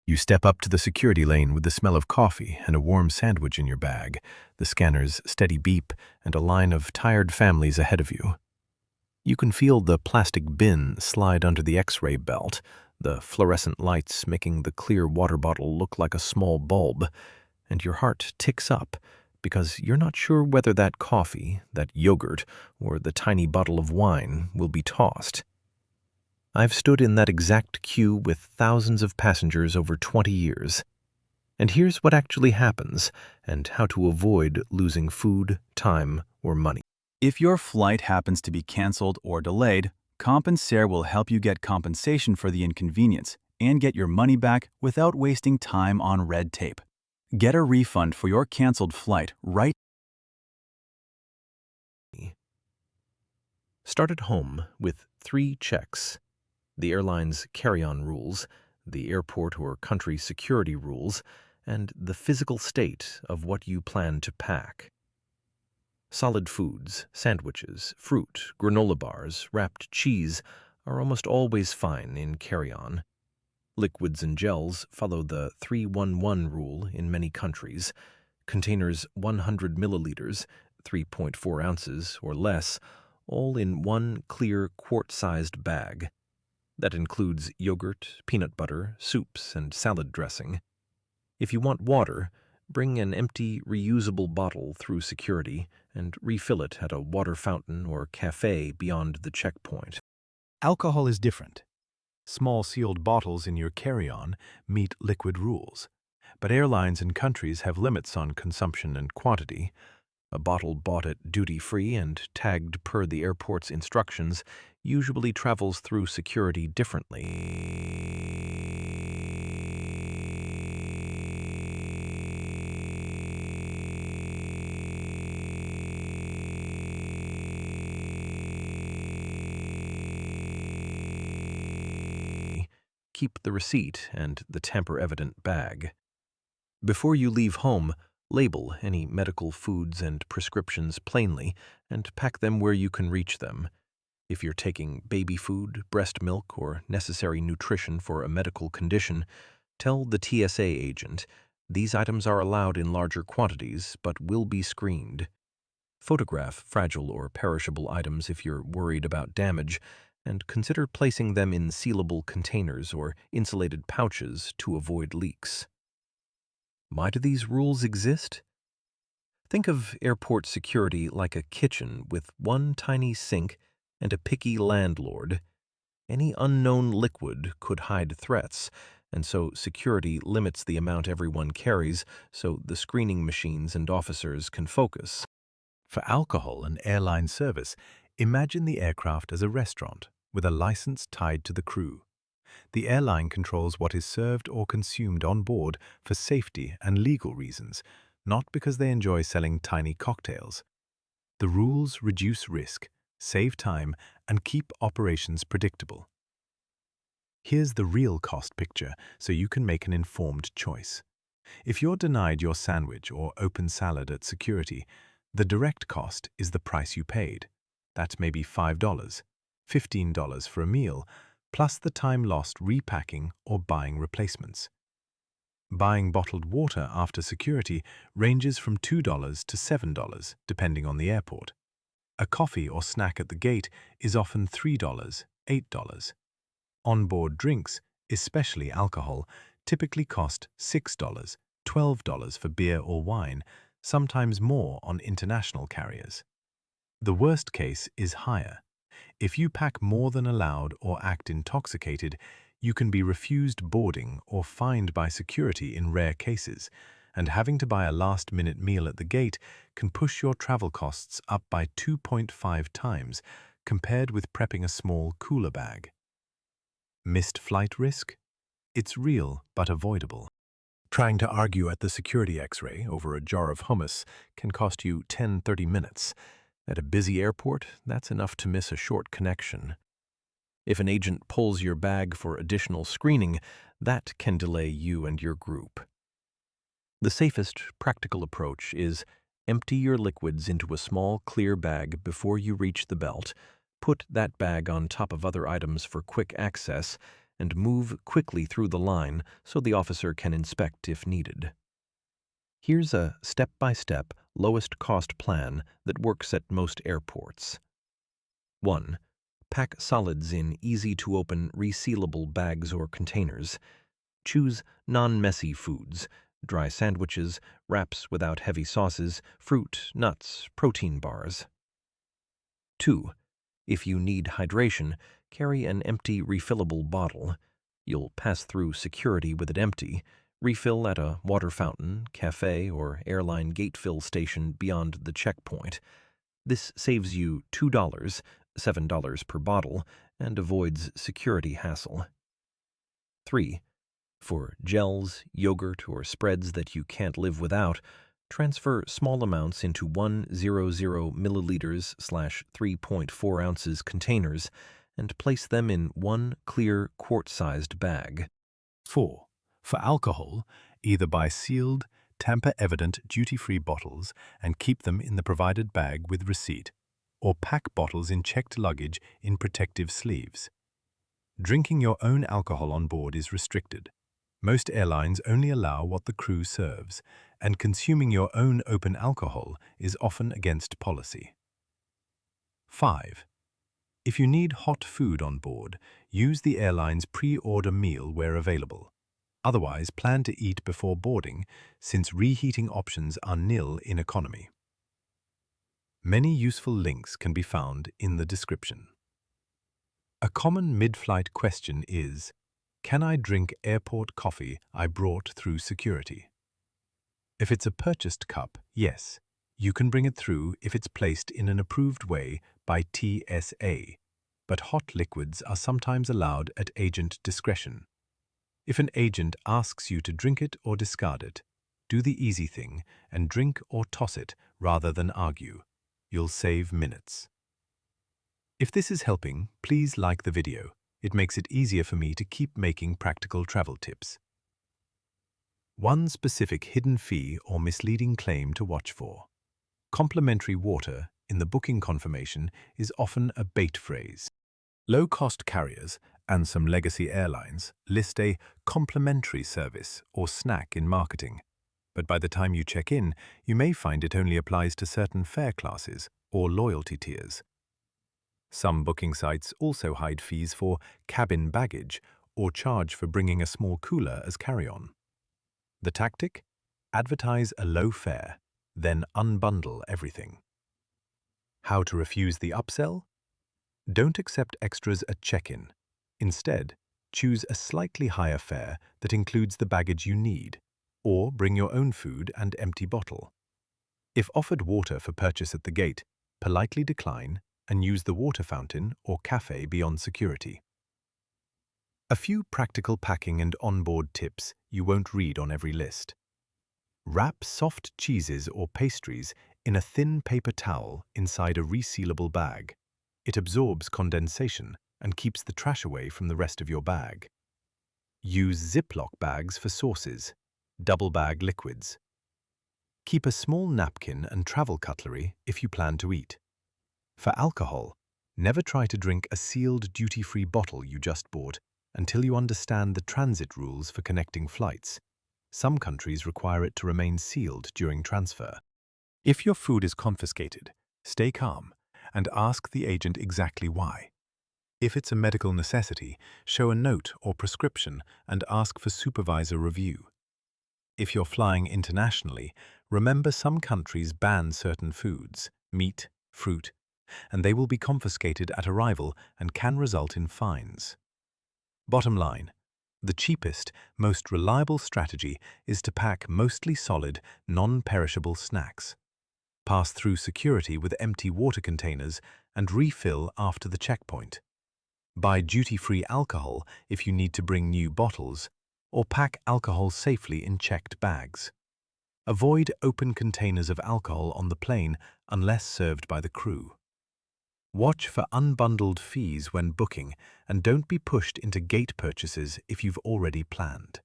You step up to the security lane with the smell of coffee and a warm sandwich in your bag, the scanner's steady beep, and a line of tired families ahead of you. You can feel the plastic bin slide under the X-ray belt, the fluorescent lights making the clear water bottle look like a small bulb, and your heart ticks up because you're not sure whether that coffee, that yogurt, or the tiny bottle of wine will be tossed. I've stood in that exact queue with thousands of passengers over 20 years. And here's what actually happens and how to avoid losing food, time, or money. If your flight happens to be canceled or delayed, Compensair will help you get compensation for the inconvenience and get your money back without wasting time on red tape. Get a refund for your canceled flight right. Start at home with 3 checks: the airline's carry-on rules, the airport or country security rules, and the physical state of what you plan to pack. Solid foods, sandwiches, fruit, granola bars, wrapped cheese are almost always fine in carry-on. Liquids and gels follow the 3-1-1 rule in many countries. Containers 100 milliliters, 3.4 ounces or less, all in one clear quart-sized bag. That includes yogurt, peanut butter, soups, and salad dressing. If you want water, bring an empty, reusable bottle through security and refill it at a water fountain or cafe beyond the checkpoint. Alcohol is different. Small sealed bottles in your carry-on meet liquid rules, but airlines and countries have limits on consumption and quantity. A bottle bought at duty-free and tagged per the airport's instructions usually travels through security differently. Keep the receipt and the tamper-evident bag. Before you leave home, label any medical foods and prescriptions plainly and pack them where you can reach them. If you're taking baby food, breast milk, or necessary nutrition for a medical condition, tell the TSA agent these items are allowed in larger quantities but will be screened. Photograph fragile or perishable items if you're worried about damage, and consider placing them in sealable containers or insulated pouches to avoid leaks. Why do these rules exist? Think of airport security like a kitchen with one tiny sink and a picky landlord. Any unknown liquid could hide threats, and so security limits the amount everyone carries so the screening machines and officers can focus. For alcohol and airline service, imagine the aircraft as a restaurant with a license tied to the crew. The airline controls what is served or consumed on board for safety and legal reasons, not because they enjoy selling tiny cocktails. The rules reduce risk, save time, and keep operations predictable. Here's the real cost picture so you can make an informed choice. If you're denied your sandwich or open salad at security, the direct cost is the price you paid. That's maybe $5, $15 for a meal, plus the time lost repacking or buying replacements. Buying bottled water after security ranges from $2 to $7, depending on the airport. A coffee or snack at the gate is often $3, $8. Onboard drinks, especially alcohol, typically cost $6, $12 for beer or wine, sometimes more on international carriers. The worst case is higher. If you pack more than allowed or act intoxicated, you can be refused boarding or fined by security in rare cases, and having to buy a last-minute meal at the gate can push your travel costs up by 2.5 times compared with prepping a small cooler bag. Missed flight risk? It's real but avoidable. Trying to argue at the security X-ray over a jar of hummus can cost you 10-30 minutes. At a busy airport, that's enough to miss a short connection. If an agent pulls your bag for additional screening, that can delay you and your group. The safest, practical approach is empty your liquids into a small, clear bag before you reach the belt, put that bag on top of other items for quick access, and move quickly through the line so the officer can inspect if needed. Here's a step-by-step, lowest-cost plan that works at most airports. 1. Pack solids in easy-to-open, resealable bags or containers. Choose non-messy foods, dry sandwiches, wraps without heavy sauces, fruit, nuts, protein bars. 2. If you need hydration, carry an empty refillable bottle. You'll pass through security with it empty. Refill at a water fountain, cafe, or airline gate fill station beyond the checkpoint. This saves you $2, $7 per bottle, and avoids security hassle. 3. For gels, yogurt, or spreads that you can't live without, transfer small amounts into 100 milliliters / 3.4 ounces containers and place them in one clear quart-sized bag. 4. For alcohol, either buy sealed, tamper-evident duty-free bottles and keep them in the provided bag with receipt, or pack bottles in checked luggage in protective sleeves. Drinking your own alcohol on board is restricted. Most airlines only allow what the crew serves, and consuming your own open alcohol is often against policy. 5. If you need hot food on board, use the airline's pre-order meal where available. Otherwise, plan to eat before boarding, since reheating options are nil in economy. Many useful links can be found in the description. A common mid-flight question is, can I drink airport coffee I brought through security? If it's a purchased cup, yes, you can bring it through if it's placed in an approved way by TSA, but hot liquids are sometimes allowed at agent discretion. If an agent asks you to drink it or discard it, do the easy thing and drink or toss it rather than argue. You'll save minutes. If this is helping, please like the video. It makes it easier for me to keep making practical travel tips. One specific hidden fee or misleading claim to watch for. Complimentary water in the booking confirmation is often a bait phrase. Low-cost carriers and some legacy airlines list a complimentary service or snack in marketing, but by the time you check in, you may find it only applies to certain fare classes or loyalty tiers. Some booking sites also hide fees for cabin baggage or charge for bringing a small cooler as carry-on. The tactic? Advertise a low fare, then unbundle everything. How to refuse the upsell? Don't accept extras at check-in. Instead, choose a slightly higher fare that includes the baggage you need, or bring your own food and empty bottle. If offered water for purchase at the gate, politely decline and use the water fountain or cafe beyond security. A few practical packing and onboard tips you won't read on every list. Wrap soft cheeses or pastries in a thin paper towel inside a resealable bag. It absorbs condensation and keeps the trash away from the rest of your bag. Use Ziploc bags for sauces, double bag liquids. Keep a small napkin and travel cutlery if you plan to eat. For alcohol, never try to drink a sealed duty-free bottle you just bought until you understand the transit rules for connecting flights. Some countries require it to remain sealed during transfer. If your food is confiscated, stay calm and ask the agent exactly why. If it's a medical necessity, show a note or prescription and ask for supervisor review. If you're flying internationally, remember some countries ban certain foods, meat, fruit, and they will be confiscated at arrival and can result in fines. Bottom line, the cheapest, most reliable strategy is to pack mostly solid, non-perishable snacks. Pass through security with empty water containers and refill after the checkpoint. Buy duty-free alcohol if you need to bring new bottles, or pack alcohol safely in checked bags. Avoid open containers of alcohol on the plane unless served by the crew. Watch for unbundled fees when booking and don't be pushed into gate purchases if you've already planned.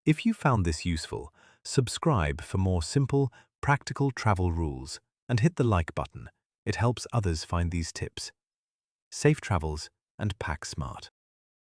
If you found this useful, subscribe for more simple, practical travel rules and hit the like button. It helps others find these tips. Safe travels and pack smart.